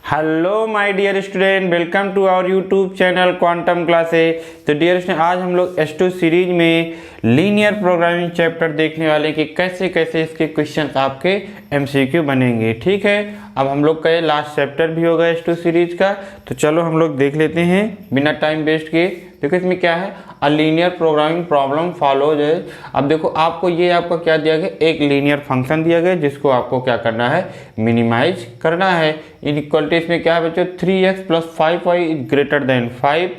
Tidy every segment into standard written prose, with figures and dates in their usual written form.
Hello my dear student, welcome to our YouTube channel quantum classes. तो dear student, आज हम लोग S2 series में लीनियर प्रोग्रामिंग चैप्टर देखने वाले कि कैसे कैसे इसके क्वेश्चन आपके MCQ बनेंगे। ठीक है, अब हम लोग का ये लास्ट चैप्टर भी होगा S2 सीरीज का, तो चलो हम लोग देख लेते हैं बिना टाइम वेस्ट किए। देखो इसमें क्या है, अ लीनियर प्रोग्रामिंग प्रॉब्लम फॉलोज है। अब देखो आपको ये आपका क्या दिया गया, एक लीनियर फंक्शन दिया गया जिसको आपको क्या करना है, मिनिमाइज करना है। इनइक्वालिटी इसमें क्या है बच्चों, 3x + 5y is greater than 5,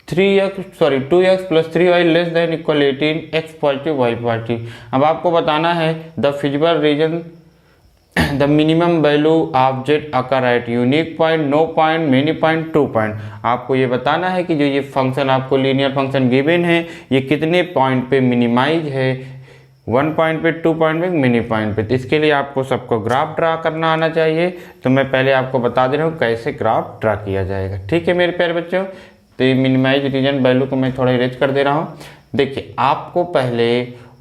2x + 3y less than equal 18, x positive y positive. अब आपको बताना है the feasible region the minimum value of z occur at unique point, no point, many point, 2 point. आपको ये बताना है कि जो ये फंक्शन आपको लीनियर फंक्शन गिवन है ये कितने पॉइंट पे मिनिमाइज है, 1 पॉइंट पे, 2 पॉइंट पे, मिनी पॉइंट पे। तो इसके लिए आपको सबको ग्राफ ड्रा करना आना चाहिए। तो मैं पहले आपको बता दे रहा हूँ कैसे ग्राफ ड्रा किया जाएगा। ठीक है मेरे प्यारे बच्चों, तो ये मिनिमाइज रीजन वैल्यू को मैं थोड़ा इरेज कर दे रहा हूँ। देखिए आपको पहले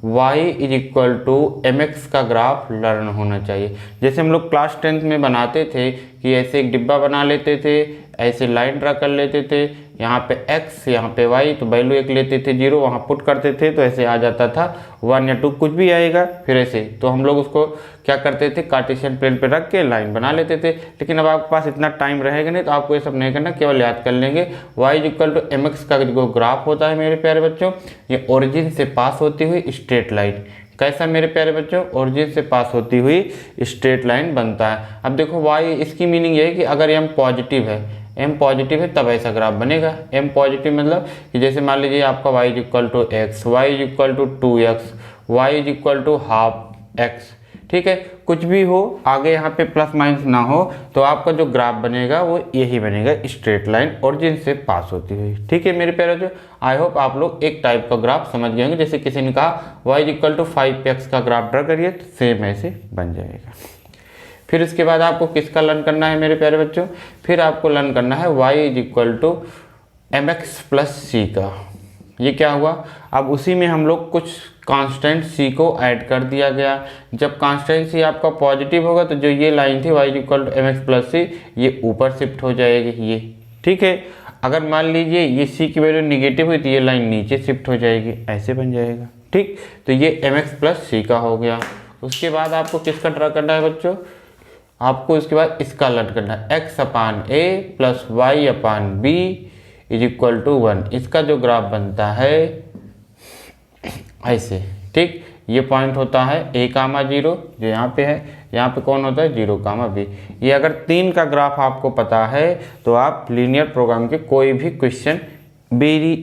y = mx का ग्राफ लर्न होना चाहिए। जैसे हम लोग क्लास 10th में बनाते थे कि ऐसे एक डिब्बा बना लेते थे, ऐसे लाइन ड्रा कर लेते थे, यहाँ पे x यहाँ पे y, तो वैल्यू एक लेते थे 0, वहाँ पुट करते थे तो ऐसे आ जाता था 1 या 2 कुछ भी आएगा। फिर ऐसे तो हम लोग उसको क्या करते थे, कार्टेशियन प्लेन पे रख के लाइन बना लेते थे। लेकिन अब आपके पास इतना टाइम रहेगा नहीं तो आपको ये सब नहीं करना, केवल याद कर लेंगे y = mx का जो ग्राफ होता है मेरे प्यारे बच्चों, ये ओरिजिन से पास होती हुई स्ट्रेट लाइन। कैसा मेरे प्यारे बच्चों, ओरिजिन से पास होती हुई स्ट्रेट लाइन बनता है। अब देखो y, इसकी मीनिंग ये है कि अगर m पॉजिटिव है तब ऐसा ग्राफ बनेगा। m पॉजिटिव मतलब कि जैसे मान लीजिए आपका y = x, y = 2x, y = ½ x। ठीक है, कुछ भी हो आगे यहाँ पे प्लस माइनस ना हो तो आपका जो ग्राफ बनेगा वो यही बनेगा, स्ट्रेट लाइन ओरिजिन से पास होती हुई। ठीक है मेरे प्यारे बच्चों, आई होप आप लोग एक टाइप का ग्राफ समझ गए होंगे। जैसे किसी ने कहा y = 5x का ग्राफ ड्रा करिए तो सेम ऐसे बन जाएगा। फिर इसके बाद आपको किसका लर्न करना है मेरे प्यारे बच्चों, फिर आपको लर्न करना है y = mx + c का। ये क्या हुआ, अब उसी में हम लोग कुछ कांस्टेंट c को ऐड कर दिया गया। जब कांस्टेंट c आपका पॉजिटिव होगा तो जो ये लाइन थी y = mx + c ये ऊपर शिफ्ट हो जाएगी ये। ठीक है, अगर मान लीजिए ये c की वैल्यू निगेटिव हुई तो ये लाइन नीचे शिफ्ट हो जाएगी, ऐसे बन जाएगा। ठीक, तो ये mx + c का हो गया। उसके बाद आपको किसका ड्रा करना है बच्चों, आपको इसके बाद इसका लर्न करना है x/a + y/b = 1। इसका जो ग्राफ बनता है ऐसे। ठीक, ये पॉइंट होता है a, 0 जो यहाँ पे है, यहाँ पे कौन होता है 0, b। ये अगर 3 का ग्राफ आपको पता है तो आप लीनियर प्रोग्राम के कोई भी क्वेश्चन वेरी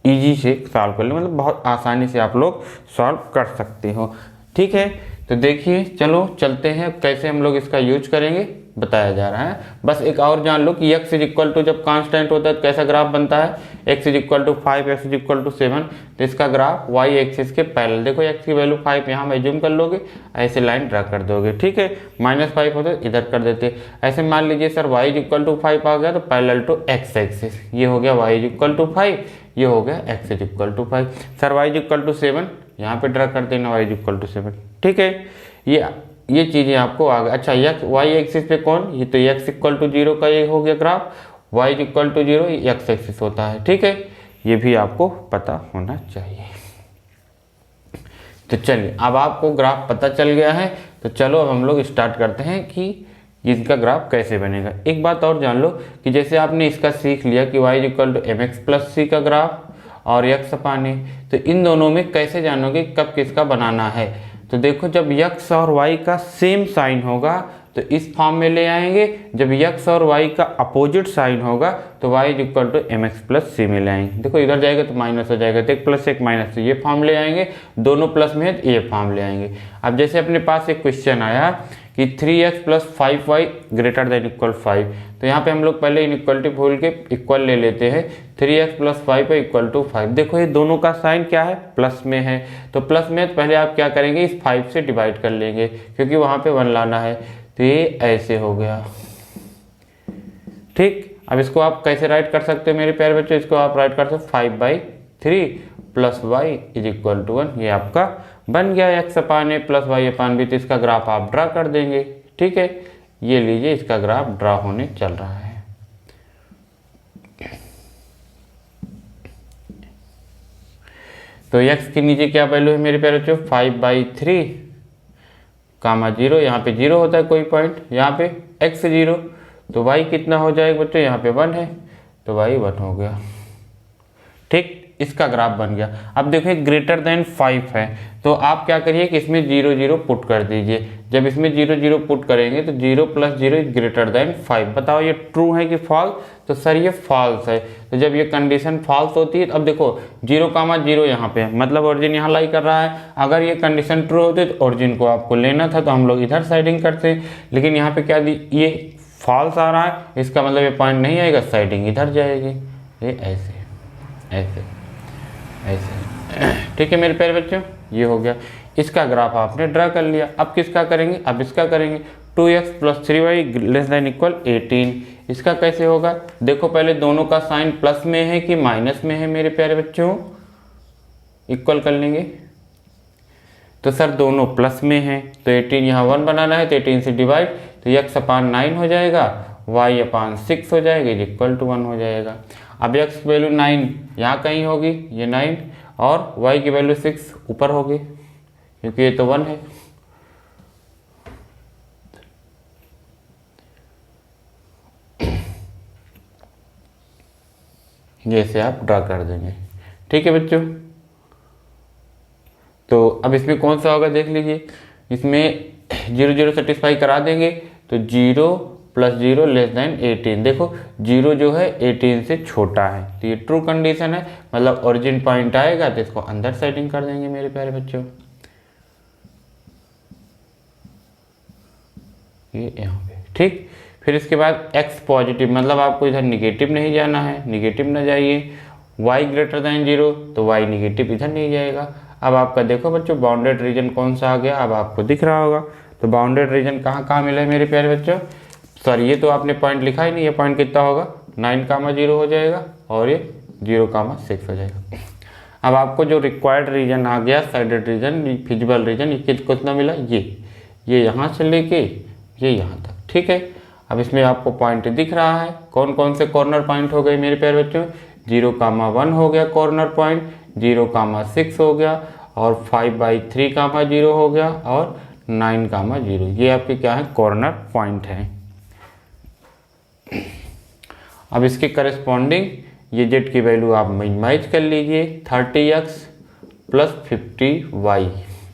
इजी से सॉल्व कर ले, मतलब बहुत आसानी से आप लोग सॉल्व कर सकते हो। ठीक है, तो देखिए चलो चलते हैं कैसे हम लोग इसका यूज करेंगे, बताया जा रहा है। बस एक और जान लो कि x = जब कांस्टेंट होता है तो कैसा ग्राफ बनता है, x = 5, x = 7, तो इसका ग्राफ y एक्सिस के पैरेलल। देखो x की वैल्यू 5 यहाँ में जूम कर लोगे, ऐसे लाइन ड्रा कर दोगे। ठीक है, -5 होता है इधर कर देते। ऐसे मान लीजिए सर y = 5 आ गया तो पैरेलल टू x एक्सिस, ये हो गया y = 5, ये हो गया x = 5। सर y = 7 यहाँ पे ड्रा कर देना, y = 7। ठीक है, ये चीज़ें आपको आ गई। अच्छा y एक्सिस पे कौन, ये तो x = 0 का ये हो गया ग्राफ, y = 0 x एक्सिस होता है। ठीक है, ये भी आपको पता होना चाहिए। तो चलिए अब आपको ग्राफ पता चल गया है, तो चलो अब हम लोग स्टार्ट करते हैं कि इसका ग्राफ कैसे बनेगा। एक बात और जान लो कि जैसे आपने इसका सीख लिया कि y = mx + c का ग्राफ और x/a, तो इन दोनों में कैसे जानोगे कब किसका बनाना है। तो देखो जब x और y का सेम साइन होगा तो इस फॉर्म में ले आएंगे, जब x और y का अपोजिट साइन होगा तो y = mx + c में ले आएंगे। देखो इधर जाएगा तो माइनस हो जाएगा, तो 1 + 1 -, ये फॉर्म ले आएंगे, दोनों प्लस में है तो ये फॉर्म ले आएंगे। अब जैसे अपने पास एक क्वेश्चन आया कि 3x + 5y > 5, तो यहाँ पे हम लोग पहले इनइक्वालिटी भूल के इक्वल ले लेते हैं, 3x + 5y = 5। देखो ये दोनों का साइन क्या है, प्लस में है, तो प्लस में तो पहले आप क्या करेंगे, इस 5 से डिवाइड कर लेंगे क्योंकि वहाँ पे 1 लाना है, तो ये ऐसे हो गया। ठीक, अब इसको आप कैसे राइट कर सकते हो मेरे प्यारे बच्चों, इसको आप राइट कर सकते 5/3 + y = 1। ये आपका बन गया x/a + y/b, तो इसका ग्राफ आप ड्रा कर देंगे। ठीक है, ये लीजिए इसका ग्राफ ड्रा होने चल रहा है। तो x के नीचे क्या वैल्यू है मेरे प्यारे बच्चों, 5/3 कामा 0, यहाँ पे 0 होता है कोई पॉइंट, यहाँ पे x 0, तो y कितना हो जाएगा बच्चों, यहाँ पे 1 है तो y 1 हो गया। ठीक, इसका ग्राफ बन गया। अब देखो ग्रेटर देन 5 है तो आप क्या करिए कि इसमें 0 0 पुट कर दीजिए। जब इसमें 0 0 पुट करेंगे तो 0 + 0 इज ग्रेटर देन 5। बताओ ये ट्रू है कि फॉल्स, तो सर ये फॉल्स है। तो जब ये कंडीशन फॉल्स होती है, अब देखो 0,0 यहाँ पे है, मतलब ओरिजिन यहाँ लाई कर रहा है। अगर ये कंडीशन ट्रू होती तो ओरिजिन को आपको लेना था, तो हम लोग इधर साइडिंग करते हैं, लेकिन यहाँ पे क्या ये फॉल्स आ रहा है, इसका मतलब ये पॉइंट नहीं आएगा, साइडिंग इधर जाएगी। ये ऐसे ऐसे ऐसे। ठीक है मेरे प्यारे बच्चों, ये हो गया, इसका ग्राफ आपने ड्रा कर लिया। अब किसका करेंगे, अब इसका करेंगे। 2x + 3y ≤ 18, इसका कैसे होगा, देखो पहले दोनों का साइन प्लस में है कि माइनस में है मेरे प्यारे बच्चों, इक्वल कर लेंगे। तो सर दोनों प्लस में है तो 18 यहाँ 1 बनाना है, तो 18 से डिवाइड, तो x/9 हो जाएगा, y/6 हो जाएगा, इक्वल टू 1 हो जाएगा। अब x की वैल्यू 9 यहाँ कहीं होगी, ये 9, और y की वैल्यू 6 ऊपर होगी क्योंकि ये तो 1 है। जैसे आप ड्रा कर देंगे। ठीक है बच्चों, तो अब इसमें कौन सा होगा देख लीजिए, इसमें 0 0 सेटिस्फाई करा देंगे तो 0 + 0 < 18। देखो 0 जो है 18 से छोटा है, तो ये ट्रू कंडीशन है, मतलब ओरिजिन पॉइंट आएगा तो इसको अंदर सेटिंग कर देंगे मेरे प्यारे बच्चों, ये यहाँ पे। ठीक, फिर इसके बाद x पॉजिटिव, मतलब आपको इधर निगेटिव नहीं जाना है, निगेटिव ना जाइए। y > 0 तो y निगेटिव इधर नहीं जाएगा। अब आपका देखो बच्चों बाउंडेड रीजन कौन सा आ गया, अब आपको दिख रहा होगा। तो बाउंडेड रीजन कहाँ मिला है मेरे प्यारे बच्चों, सॉरी ये तो आपने पॉइंट लिखा ही नहीं, ये पॉइंट कितना होगा, 9,0 हो जाएगा, और ये 0,6 हो जाएगा। अब आपको जो रिक्वायर्ड रीजन आ गया, साइडेड रीजन, फिजिबल रीजन, ये कितना मिला, ये यहाँ से लेके ये यहाँ तक। ठीक है, अब इसमें आपको पॉइंट दिख रहा है, कौन कौन से कॉर्नर पॉइंट हो गए मेरे प्यारे बच्चों, 0,1 हो गया कॉर्नर पॉइंट, 0,6 हो गया, और 5/3, 0 हो गया, और 9,0, ये आपके क्या है, कॉर्नर पॉइंट है। अब इसके करस्पॉन्डिंग ये z की वैल्यू आप मिनिमाइज कर लीजिए, 30x + 50y।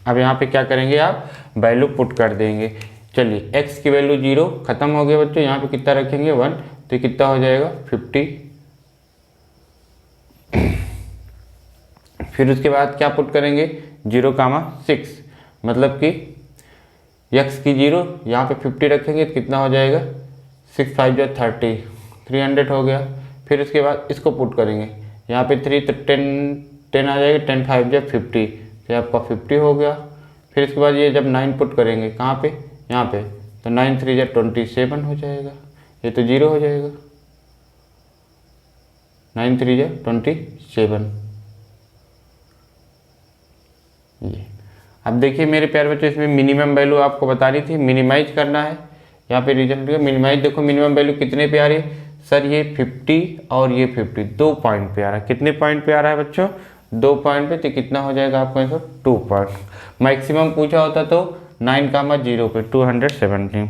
अब यहाँ पे क्या करेंगे, आप वैल्यू पुट कर देंगे। चलिए x की वैल्यू 0 खत्म हो गया बच्चों, यहाँ पे कितना रखेंगे 1, तो कितना हो जाएगा 50। फिर उसके बाद क्या पुट करेंगे, 0,6, मतलब कि x की 0 यहाँ पे 50 रखेंगे तो कितना हो जाएगा, 6 5 = 30, 300 हो गया। फिर उसके बाद इसको पुट करेंगे, यहाँ पे 3 तो 10 आ जाएगा, 10 5 = 50, तो आपका 50 हो गया। फिर इसके बाद ये जब 9 पुट करेंगे कहाँ पे, यहाँ पे, तो 9 3 = 27 हो जाएगा, ये तो 0 हो जाएगा, 9 3 = 27। ये अब देखिए मेरे प्यारे बच्चों, इसमें मिनिमम वैल्यू आपको बतानी थी, मिनिमाइज करना है। यहाँ पे रीजन मिनिमाइज, देखो मिनिमम वैल्यू कितने पे आ रही है सर, ये 50 और ये 50, 2 पॉइंट पे आ रहा है। कितने पॉइंट पे आ रहा है बच्चों, 2 पॉइंट पे, तो कितना हो जाएगा आपका आंसर, 2 पॉइंट। मैक्सिमम पूछा होता तो 9,0 पे 270।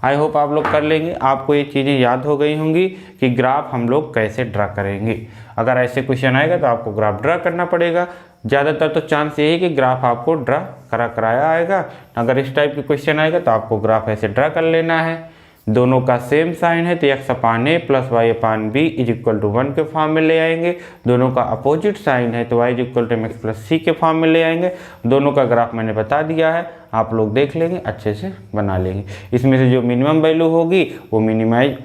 आई होप आप लोग कर लेंगे, आपको ये चीज़ें याद हो गई होंगी कि ग्राफ हम लोग कैसे ड्रा करेंगे। अगर ऐसे क्वेश्चन आएगा तो आपको ग्राफ ड्रा करना पड़ेगा। ज़्यादातर तो चांस यही है कि ग्राफ आपको ड्रा कराया आएगा। अगर इस टाइप के क्वेश्चन आएगा तो आपको ग्राफ ऐसे ड्रा कर लेना है। दोनों का सेम साइन है तो x/a + y/b = 1 के फॉर्म में ले आएंगे। दोनों का अपोजिट साइन है तो y = mx + c के फॉर्म में ले आएंगे। दोनों का ग्राफ मैंने बता दिया है, आप लोग देख लेंगे, अच्छे से बना लेंगे। इसमें से जो मिनिमम वैल्यू होगी वो मिनिमाइज,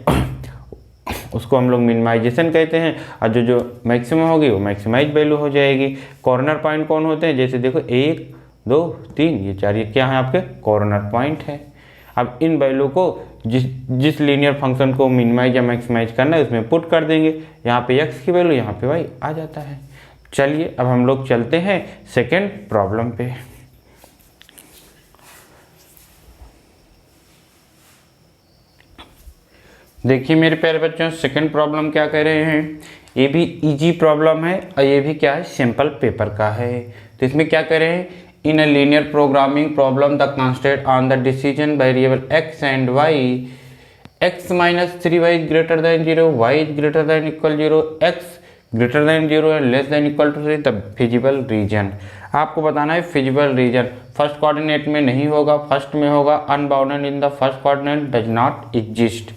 उसको हम लोग मिनिमाइजेशन कहते हैं, और जो मैक्सिमम होगी वो मैक्सिमाइज वैल्यू हो जाएगी। कॉर्नर पॉइंट कौन होते हैं, जैसे देखो 1 2 3 ये 4, ये क्या है आपके कॉर्नर पॉइंट है। अब इन वैल्यू को जिस लीनियर फंक्शन को मिनिमाइज या मैक्सिमाइज करना है उसमें पुट कर देंगे। यहाँ पे x की वैल्यू, यहाँ पे y आ जाता है। चलिए अब हम लोग चलते हैं सेकेंड प्रॉब्लम पे। देखिए मेरे प्यारे बच्चों, सेकंड प्रॉब्लम क्या कह रहे हैं, ये भी इजी प्रॉब्लम है और ये भी क्या है, सिंपल पेपर का है। तो इसमें क्या कह रहे हैं, in a linear programming problem the constraint on the decision variable x and y, x minus 3y is greater than 0, y is greater than equal 0, x greater than 0 and less than equal to 3 the feasible region. आपको बताना है feasible region first coordinate में नहीं होगा, first में होगा। Unbounded in the first coordinate does not exist.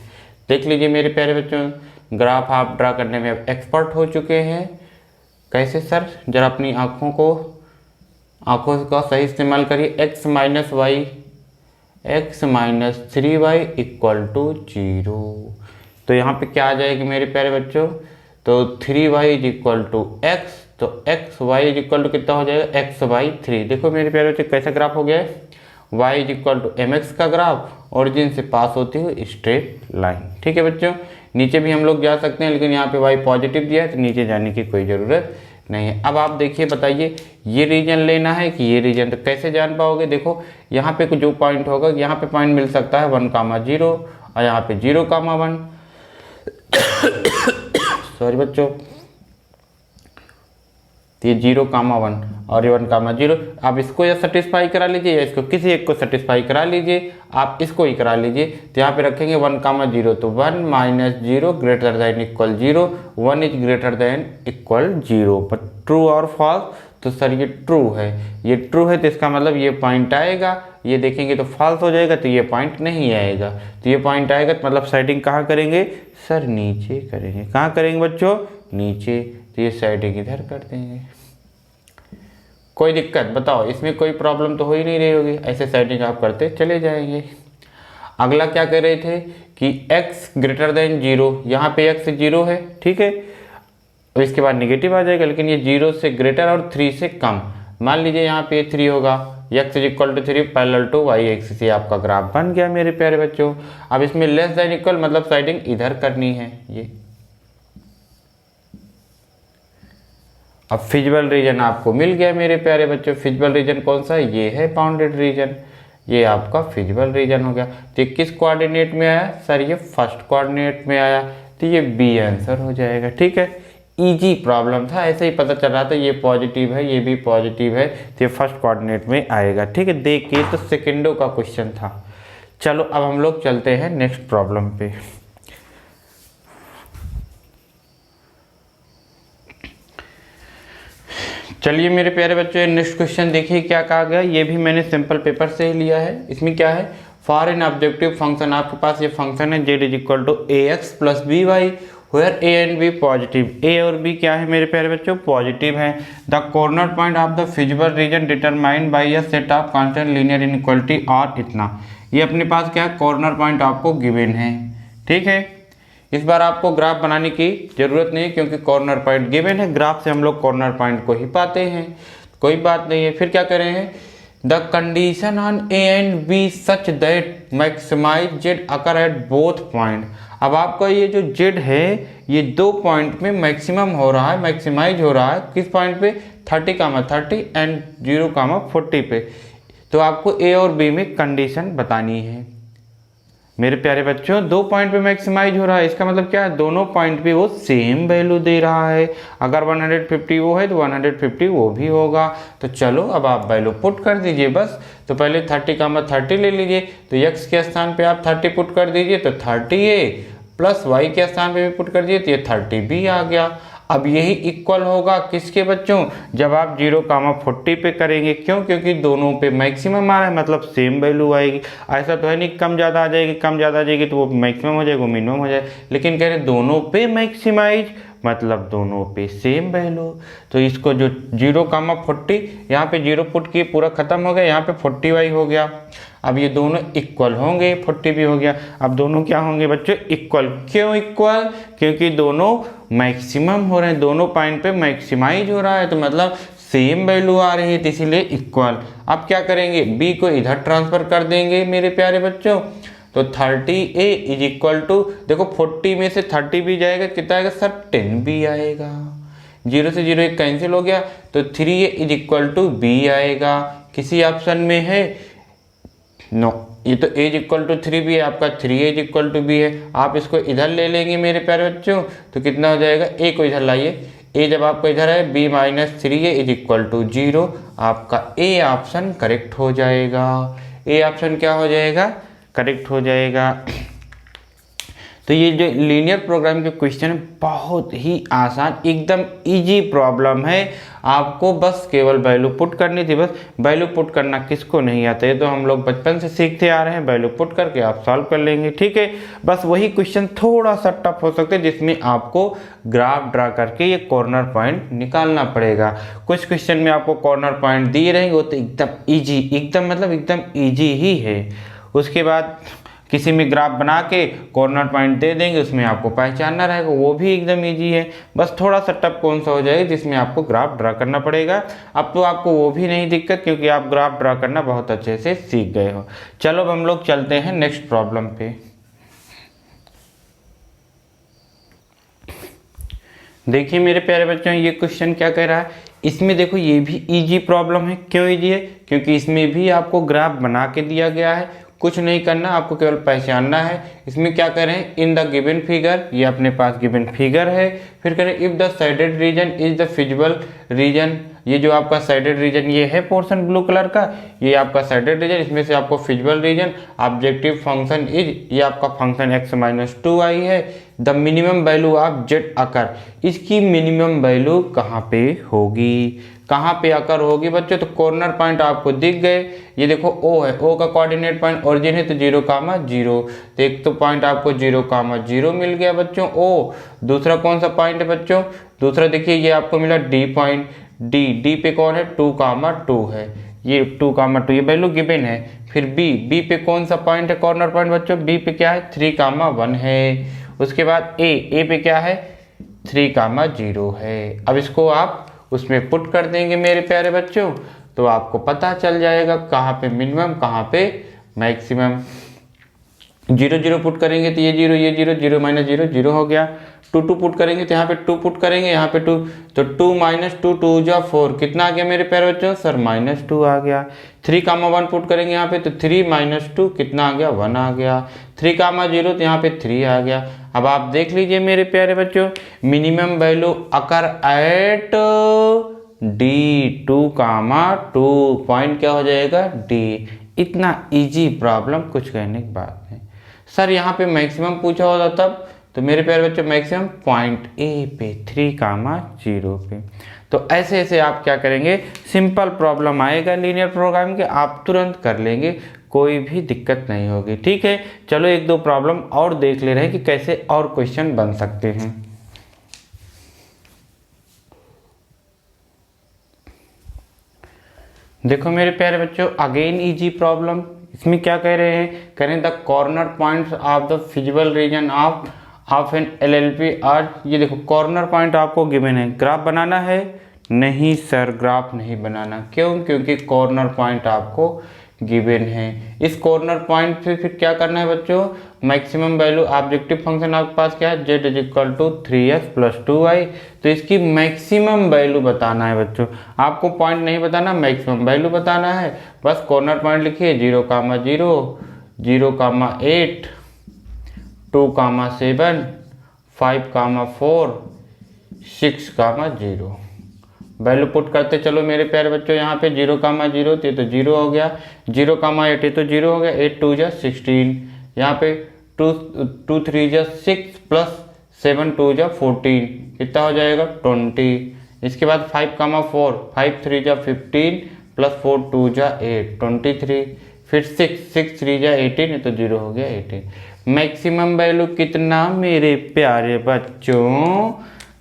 देख लीजिए मेरे प्यारे बच्चों, ग्राफ आप ड्रा करने में अब एक्सपर्ट हो चुके हैं। कैसे सर, जरा अपनी आँखों का सही इस्तेमाल करिए। x minus Y, X minus 3y equal to 0। तो यहाँ पे क्या आ जाएगी मेरे प्यारे बच्चों, तो 3y is equal to x, तो x y is equal to कितना हो जाएगा, x बाई 3। देखो मेरे प्यारे बच्चों कैसा ग्राफ हो गया है, y is equal to M X का ग्राफ, ओरिजिन से पास होती हुई स्ट्रेट लाइन। ठीक है बच्चों, नीचे भी हम लोग जा सकते हैं, लेकिन यहाँ पे y पॉजिटिव दिया है तो नीचे जाने की कोई ज़रूरत नहीं है। अब आप देखिए, बताइए ये रीजन लेना है कि ये रीजन, तो कैसे जान पाओगे। देखो यहाँ पे कुछ जो पॉइंट होगा, यहाँ पे पॉइंट मिल सकता है 1,0 और यहाँ पे 0,1 सॉरी बच्चों, तो ये 0,1 और ये 1,0। आप इसको या सेटिस्फाई करा लीजिए या इसको, किसी एक को सेटिस्फाई करा लीजिए। आप इसको ही करा लीजिए, तो यहाँ पे रखेंगे 1,0, तो 1 minus 0 greater than equal 0, 1 is greater than equal 0। पर ट्रू और फॉल्स, तो सर ये ट्रू है, ये ट्रू है तो इसका मतलब ये पॉइंट आएगा। ये देखेंगे तो फॉल्स हो जाएगा, तो ये पॉइंट नहीं आएगा। तो ये पॉइंट आएगा तो मतलब साइडिंग कहाँ करेंगे सर, नीचे करेंगे। कहाँ करेंगे बच्चों, नीचे। तो ये साइडिंग इधर कर देंगे। कोई दिक्कत बताओ, इसमें कोई प्रॉब्लम तो हो ही नहीं रही होगी, ऐसे साइडिंग आप करते चले जाएंगे। अगला क्या कह रहे थे कि x ग्रेटर देन 0, यहाँ पे x 0 है, ठीक है, और इसके बाद निगेटिव आ जाएगा, लेकिन ये 0 से ग्रेटर और 3 से कम। मान लीजिए यहाँ पे 3 होगा, x is equal to 3 parallel to y axis, ये आपका ग्राफ बन गया मेरे प्यारे बच्चों। अब इसमें लेस देन इक्वल मतलब साइडिंग इधर करनी है ये। अब फिजिबल रीजन आपको मिल गया मेरे प्यारे बच्चों। फिजिबल रीजन कौन सा है, ये है बाउंडेड रीजन, ये आपका फिजिबल रीजन हो गया। तो ये किस कोऑर्डिनेट में आया सर, ये फर्स्ट कोऑर्डिनेट में आया, तो ये बी आंसर हो जाएगा। ठीक है, इजी प्रॉब्लम था, ऐसे ही पता चल रहा था ये पॉजिटिव है ये भी पॉजिटिव है, तो ये फर्स्ट कोऑर्डिनेट में आएगा। ठीक है, देखिए तो सेकेंडों का क्वेश्चन था। चलो अब हम लोग चलते हैं नेक्स्ट प्रॉब्लम पे। चलिए मेरे प्यारे बच्चों, नेक्स्ट क्वेश्चन देखिए क्या कहा गया। ये भी मैंने सिंपल पेपर से ही लिया है। इसमें क्या है, फॉर एन ऑब्जेक्टिव फंक्शन, आपके पास ये फंक्शन है z is equal to a x plus b y, where a and b positive. A और बी क्या है मेरे प्यारे बच्चों, पॉजिटिव है। The corner point of the feasible region determined by a set of constant linear inequality और इतना। ये अपने पास क्या है, कॉर्नर पॉइंट आपको गिवन है। ठीक है, इस बार आपको ग्राफ बनाने की जरूरत नहीं है क्योंकि कॉर्नर पॉइंट गिवन है। ग्राफ से हम लोग कॉर्नर पॉइंट को ही पाते हैं, कोई बात नहीं है। फिर क्या कर रहे हैं, the condition on A and B such that maximise Z occur at both point. अब आपका ये जो जेड है ये दो पॉइंट में मैक्सिमम हो रहा है, मैक्सिमाइज हो रहा है। किस पॉइंट पे, 30,30 एंड 0,40 पे। तो आपको ए और बी में कंडीशन बतानी है मेरे प्यारे बच्चों। दो पॉइंट पे मैक्सिमाइज हो रहा है, इसका मतलब क्या है, दोनों पॉइंट पे वो सेम वैल्यू दे रहा है। अगर 150 वो है तो 150 वो भी होगा। तो चलो अब आप वैल्यू पुट कर दीजिए बस। तो पहले 30,30 ले लीजिए, तो x के स्थान पे आप 30 पुट कर दीजिए तो 30a, प्लस y के स्थान पे भी पुट कर दीजिए तो ये 30b आ गया। अब यही इक्वल होगा किसके बच्चों, जब आप 0,40 पे करेंगे। क्यों, क्योंकि दोनों पे मैक्सिमम आ रहा है, मतलब सेम वैल्यू आएगी। ऐसा तो है नहीं कम ज़्यादा आ जाएगी, कम ज़्यादा आ जाएगी तो वो मैक्सिमम हो जाएगा, वो मिनिमम हो जाएगा। लेकिन कह रहे दोनों पे मैक्सिमाइज मतलब दोनों पे सेम वैल्यू। तो इसको जो 0,40 यहाँ पे 0 पुट किए, पूरा खत्म हो गया, यहाँ पे 40y हो गया। अब ये दोनों इक्वल होंगे, 40 भी हो गया। अब दोनों क्या होंगे बच्चों, इक्वल। क्यों इक्वल, क्योंकि दोनों मैक्सिमम हो रहे हैं, दोनों पॉइंट पे मैक्सिमाइज हो रहा है, तो मतलब सेम वैल्यू आ रही है, तो इसीलिए इक्वल। अब क्या करेंगे, b को इधर ट्रांसफर कर देंगे मेरे प्यारे बच्चों। तो 30a इज इक्वल टू, देखो 40 में से 30 भी जाएगा, कितना आएगा सर, 10 भी आएगा। 0 से 0 एक कैंसिल हो गया, तो 3a is equal to b आएगा। किसी ऑप्शन में है, नो ये तो एज इक्वल टू 3 भी है आपका, 3 एज इक्वल टू बी है। आप इसको इधर ले लेंगे मेरे प्यारे बच्चों तो कितना हो जाएगा, ए को इधर लाइए, ए जब आपको इधर है बी माइनस 3 है इज इक्वल टू 0, आपका ए ऑप्शन करेक्ट हो जाएगा। ए ऑप्शन क्या हो जाएगा, करेक्ट हो जाएगा। तो ये जो लीनियर प्रोग्राम के क्वेश्चन बहुत ही आसान, एकदम इजी प्रॉब्लम है। आपको बस केवल वैल्यू पुट करनी थी, बस वैल्यू पुट करना किसको नहीं आता है, तो हम लोग बचपन से सीखते आ रहे हैं, वैल्यू पुट करके आप सॉल्व कर लेंगे, ठीक है। बस वही क्वेश्चन थोड़ा सा टफ हो सकते हैं जिसमें आपको ग्राफ ड्रा करके ये कॉर्नर पॉइंट निकालना पड़ेगा। कुछ क्वेश्चन में आपको कॉर्नर पॉइंट दिए रहेंगे, वो तो एकदम ईजी, एकदम मतलब एकदम ईजी ही है। उसके बाद किसी में ग्राफ बना के कॉर्नर पॉइंट दे देंगे, उसमें आपको पहचानना रहेगा, वो भी एकदम इजी है। बस थोड़ा सा टफ कौन सा हो जाएगा जिसमें आपको ग्राफ ड्रा करना पड़ेगा। अब तो आपको वो भी नहीं दिक्कत, क्योंकि आप ग्राफ ड्रा करना बहुत अच्छे से सीख गए हो। चलो अब हम लोग चलते हैं नेक्स्ट प्रॉब्लम पे। देखिए मेरे प्यारे बच्चों, ये क्वेश्चन क्या कह रहा है, इसमें देखो ये भी इजी प्रॉब्लम है। क्यों इजी है, क्योंकि इसमें भी आपको ग्राफ बना के दिया गया है, कुछ नहीं करना, आपको केवल पहचानना है। इसमें क्या करें, इन द गिवन फिगर, ये अपने पास गिवन फिगर है, फिर करें if the shaded region is the feasible reason. ये जो आपका साइडेड रीजन ये है पोर्शन ब्लू कलर का, ये आपका साइडेड रीजन, इसमें से आपको feasible region, objective function is, ये आपका फंक्शन x माइनस 2i है। The minimum value of z occur, इसकी मिनिमम वैल्यू कहाँ पे होगी, कहाँ पे आकर होगी बच्चों, तो कॉर्नर पॉइंट आपको दिख गए। ये देखो O है, O का कोऑर्डिनेट पॉइंट ओरिजिन है तो 0, 0, तो एक तो पॉइंट आपको 0, 0 मिल गया बच्चों O। दूसरा कौन सा पॉइंट है बच्चों, दूसरा देखिए ये आपको मिला D पॉइंट, D पे कौन है 2, 2 है, ये 2, 2 ये वैल्यू गिवन है। फिर B पे कौन सा पॉइंट है कॉर्नर पॉइंट बच्चों, B पे क्या है 3, 1 है। उसके बाद A पे क्या है 3, 0 है। अब इसको आप उसमें पुट कर देंगे मेरे प्यारे बच्चों, तो आपको पता चल जाएगा कहाँ पे मिनिमम कहाँ पे मैक्सिमम। 0, 0 पुट करेंगे तो ये 0, ये 0, 0 माइनस 0, 0 हो गया। 2, 2 पुट करेंगे तो यहाँ पे 2 पुट करेंगे, यहाँ पे 2, तो 2 माइनस 2, 2 जा 4, कितना आ गया मेरे प्यारे बच्चों सर -2 आ गया। 3, 1 पुट करेंगे यहाँ पे तो 3 माइनस 2 कितना आ गया 1 आ गया। 3, 0 तो यहाँ पे 3 आ गया। अब आप देख लीजिए मेरे प्यारे बच्चों, minimum value occur at D 2, 2, point क्या हो जाएगा D। इतना इजी प्रॉब्लम कुछ कहने की बात नहीं। सर यहाँ पे मैक्सिमम पूछा होता तब, तो मेरे प्यारे बच्चों मैक्सिमम पॉइंट A पे 3, 0 पे। तो ऐसे ऐसे आप क्या करेंगे, सिंपल प्रॉब्लम आएगा लीनियर प्रोग्राम के, आप तुरंत कर लेंगे, कोई भी दिक्कत नहीं होगी, ठीक है। चलो एक दो प्रॉब्लम और देख ले रहे हैं कि कैसे और क्वेश्चन बन सकते हैं। देखो मेरे प्यारे बच्चों, अगेन इजी प्रॉब्लम। इसमें क्या कह रहे हैं, करें the corner points of the feasible region of an LLP are. ये देखो कॉर्नर पॉइंट आपको गिवन है, ग्राफ बनाना है, नहीं सर ग्राफ नहीं बनाना। क्यों, क्योंकि कॉर्नर पॉइंट आपको गिवन है। इस कॉर्नर पॉइंट पे फिर क्या करना है बच्चों, मैक्सिमम वैल्यू ऑब्जेक्टिव फंक्शन आपके पास क्या है z equal to 3s + 2i, तो इसकी मैक्सिमम वैल्यू बताना है बच्चों। आपको पॉइंट नहीं बताना, मैक्सिमम वैल्यू बताना है। बस कॉर्नर पॉइंट लिखिए 0, 0, 0, 8, 2, 7, 5, 4, 6, 0। वैल्यू पुट करते चलो मेरे प्यारे बच्चों, यहाँ पे 0, 0 तो 0 हो गया, 0, 8 तो 0 हो गया, 8, 2 जा 16, यहाँ पे 2, 3 जा 6 प्लस 7, 2 जा 14, कितना हो जाएगा 20। इसके बाद 5, 4, 5, 3 जा 15 प्लस 4, 2 जा 8, 23। फिर 6, 3 जा 18, तो 0 हो गया 18। मैक्सिमम वैल्यू कितना मेरे प्यारे बच्चों,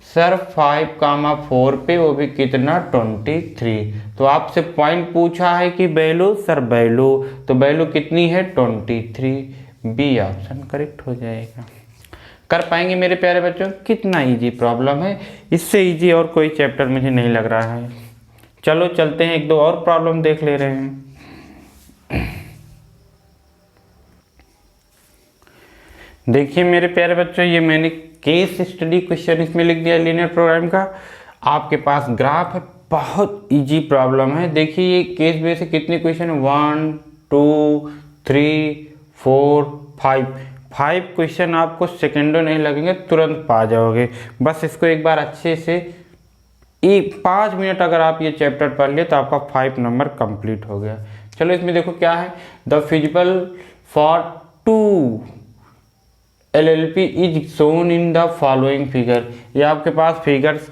सर 5, 4 पे, वो भी कितना 23। तो आपसे पॉइंट पूछा है कि वैल्यू, सर वैल्यू, तो वैल्यू कितनी है 23। बी ऑप्शन करेक्ट हो जाएगा। कर पाएंगे मेरे प्यारे बच्चों, कितना इजी प्रॉब्लम है, इससे इजी और कोई चैप्टर मुझे नहीं लग रहा है। चलो चलते हैं, एक दो और प्रॉब्लम देख ले रहे हैं। देखिए मेरे प्यारे बच्चों, ये मैंने केस स्टडी क्वेश्चन इसमें लिख दिया लीनियर प्रोग्राम का। आपके पास ग्राफ है, बहुत इजी प्रॉब्लम है। देखिए ये केस बेस से कितने क्वेश्चन, 1, 2, 3, 4, 5 क्वेश्चन आपको सेकेंडों नहीं लगेंगे, तुरंत पा जाओगे। बस इसको एक बार अच्छे से 5 मिनट अगर आप ये चैप्टर पढ़ लिए तो आपका 5 नंबर कंप्लीट हो गया। चलो इसमें देखो क्या है, the feasible for 2 LLP is shown in the following figure. ये आपके पास फिगर्स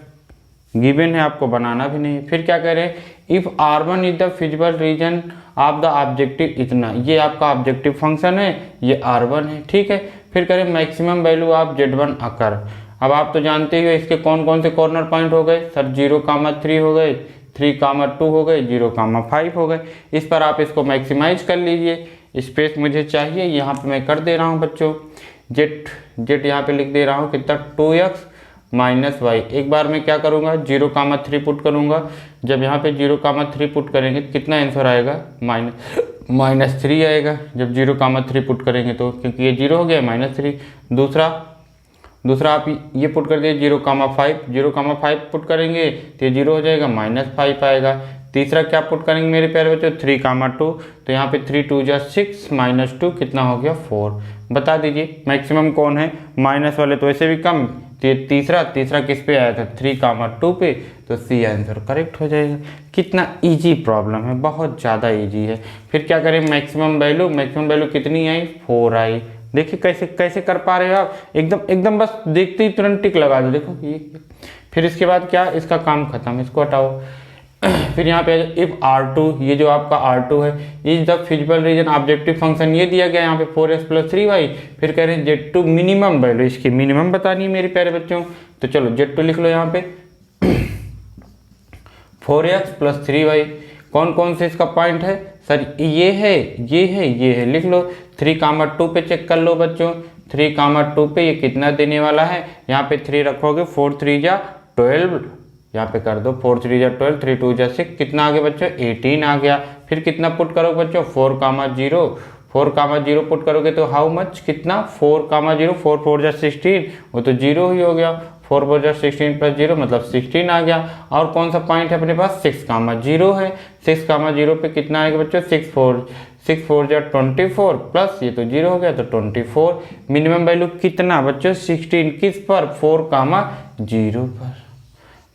गिवन है, आपको बनाना भी नहीं। फिर क्या करें, if R1 is the feasible region of the objective इतना, ये आपका ऑब्जेक्टिव फंक्शन है, ये R1 है, ठीक है। फिर करें मैक्सिमम वैल्यू ऑफ Z1 अकर। अब आप तो जानते ही हो इसके कौन कौन से कॉर्नर पॉइंट हो गए सर, 0,3 हो गए, 3,2 हो गए, 0,5 हो गए। इस पर आप इसको मैक्सिमाइज कर लीजिए। स्पेस मुझे चाहिए, यहाँ पे मैं कर दे रहा हूँ बच्चों, जेट यहाँ पे लिख दे रहा हूँ कितना, 2x माइनस वाई। एक बार मैं क्या करूँगा, 0,3 पुट करूँगा। जब यहाँ पे 0,3 पुट करेंगे कितना आंसर आएगा, -3 आएगा। जब 0,3 पुट करेंगे तो, क्योंकि ये 0 हो गया, -3। दूसरा आप ये पुट कर दिए 0,5 पुट करेंगे तो ये 0 हो जाएगा, -5 आएगा। तीसरा क्या पुट करेंगे मेरे प्यारे बच्चों, 3,2, तो यहाँ पे 3 2 जा 6 -2 कितना हो गया, 4। बता दीजिए मैक्सिमम कौन है, माइनस वाले तो ऐसे भी कम, तो ये तीसरा किस पे आया था, 3,2 पे, तो सी आंसर करेक्ट हो जाएगा। कितना इजी प्रॉब्लम है, बहुत ज़्यादा इजी है। फिर क्या करें, मैक्सिमम वैल्यू कितनी आई, 4 आई। देखिए कैसे कर पा रहे हो आप, एकदम बस देखते ही तुरंत टिक लगा दो, देखो ये। फिर इसके बाद क्या, इसका काम खत्म, इसको हटाओ। फिर यहाँ पे इफ R2, ये जो आपका R2 है, is the feasible region objective function, ये दिया गया यहाँ पे 4x + 3y। फिर कह रहे हैं Z2 मिनिमम वैल्यू, इसकी मिनिमम बतानी है मेरे प्यारे बच्चों। तो चलो Z2 लिख लो यहाँ पे 4x + 3y। कौन कौन से इसका पॉइंट है सर, ये है, लिख लो। 3,2 पे चेक कर लो बच्चों, 3,2 पे ये कितना देने वाला है, यहाँ पे 3 रखोगे, 4 3 जा 12, यहाँ पे कर दो 4 3 जा 12, 3 2 जा 6, कितना आ गया बच्चों, 18 आ गया। फिर कितना पुट करोगे बच्चों, 4,0 पुट करोगे तो हाउ मच, कितना, 4,0, 4 4 जा 16, वो तो 0 ही हो गया, 4 4 जा 16 + 0 मतलब 16 आ गया। और कौन सा पॉइंट है अपने पास, 6,0 है, 6,0 पे कितना आएगा बच्चों, 6 4 जा 24 प्लस ये तो 0 हो गया, तो 24। मिनिमम वैल्यू कितना बच्चों, 16, किस पर, 4,0 पर।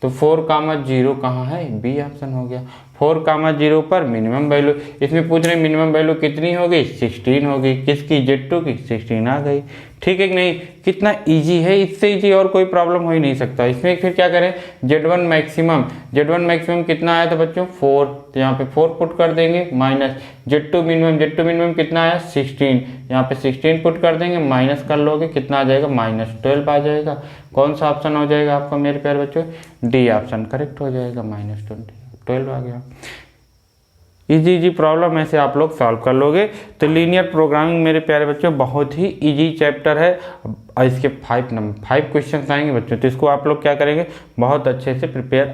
तो 4,0 कहाँ है, बी ऑप्शन हो गया। 4,0 पर मिनिमम वैल्यू, इसमें पूछ रहे मिनिमम वैल्यू कितनी हो गई, 16 हो गई, किसकी, Z2 की, 16 आ गई। ठीक है कि नहीं, कितना इजी है, इससे इजी और कोई प्रॉब्लम हो ही नहीं सकता। इसमें फिर क्या करें, Z1 मैक्सिमम कितना आया था बच्चों, 4, तो यहाँ पे 4 पुट कर देंगे, माइनस Z2 मिनिमम कितना आया, 16, यहाँ पे 16 पुट कर देंगे, माइनस कर लोगे, कितना आ जाएगा, -12 आ जाएगा। कौन सा ऑप्शन हो जाएगा आपका मेरे प्यारे बच्चों, डी ऑप्शन करेक्ट हो जाएगा, -12 आ गया। इजी प्रॉब्लम ऐसे आप लोग सॉल्व कर लोगे। तो लीनियर प्रोग्रामिंग मेरे प्यारे बच्चों बहुत ही इजी चैप्टर है, और इसके 5 क्वेश्चन आएंगे बच्चों। तो इसको आप लोग क्या करेंगे, बहुत अच्छे से प्रिपेयर,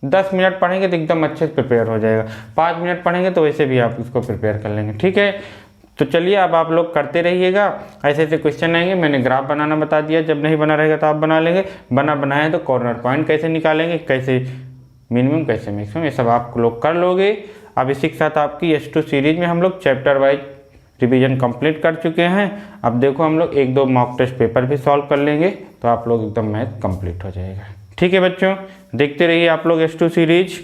10 मिनट पढ़ेंगे तो एकदम अच्छे से प्रिपेयर हो जाएगा। 5 मिनट पढ़ेंगे तो वैसे भी आप इसको प्रिपेयर कर लेंगे, ठीक है। तो चलिए अब आप लोग करते रहिएगा, ऐसे क्वेश्चन आएंगे। मैंने ग्राफ बनाना बता दिया, जब नहीं बना रहेगा तो आप बना लेंगे, बनाए तो कॉर्नर पॉइंट कैसे निकालेंगे, कैसे मिनिमम कैसे मैक्सिमम, ये सब आप लोग कर लोगे। अब इसी के साथ आपकी S2 सीरीज में हम लोग चैप्टर वाइज रिवीजन कंप्लीट कर चुके हैं। अब देखो हम लोग 1-2 मॉक टेस्ट पेपर भी सॉल्व कर लेंगे, तो आप लोग एकदम मैथ कंप्लीट हो जाएगा। ठीक है बच्चों, देखते रहिए आप लोग S2 सीरीज।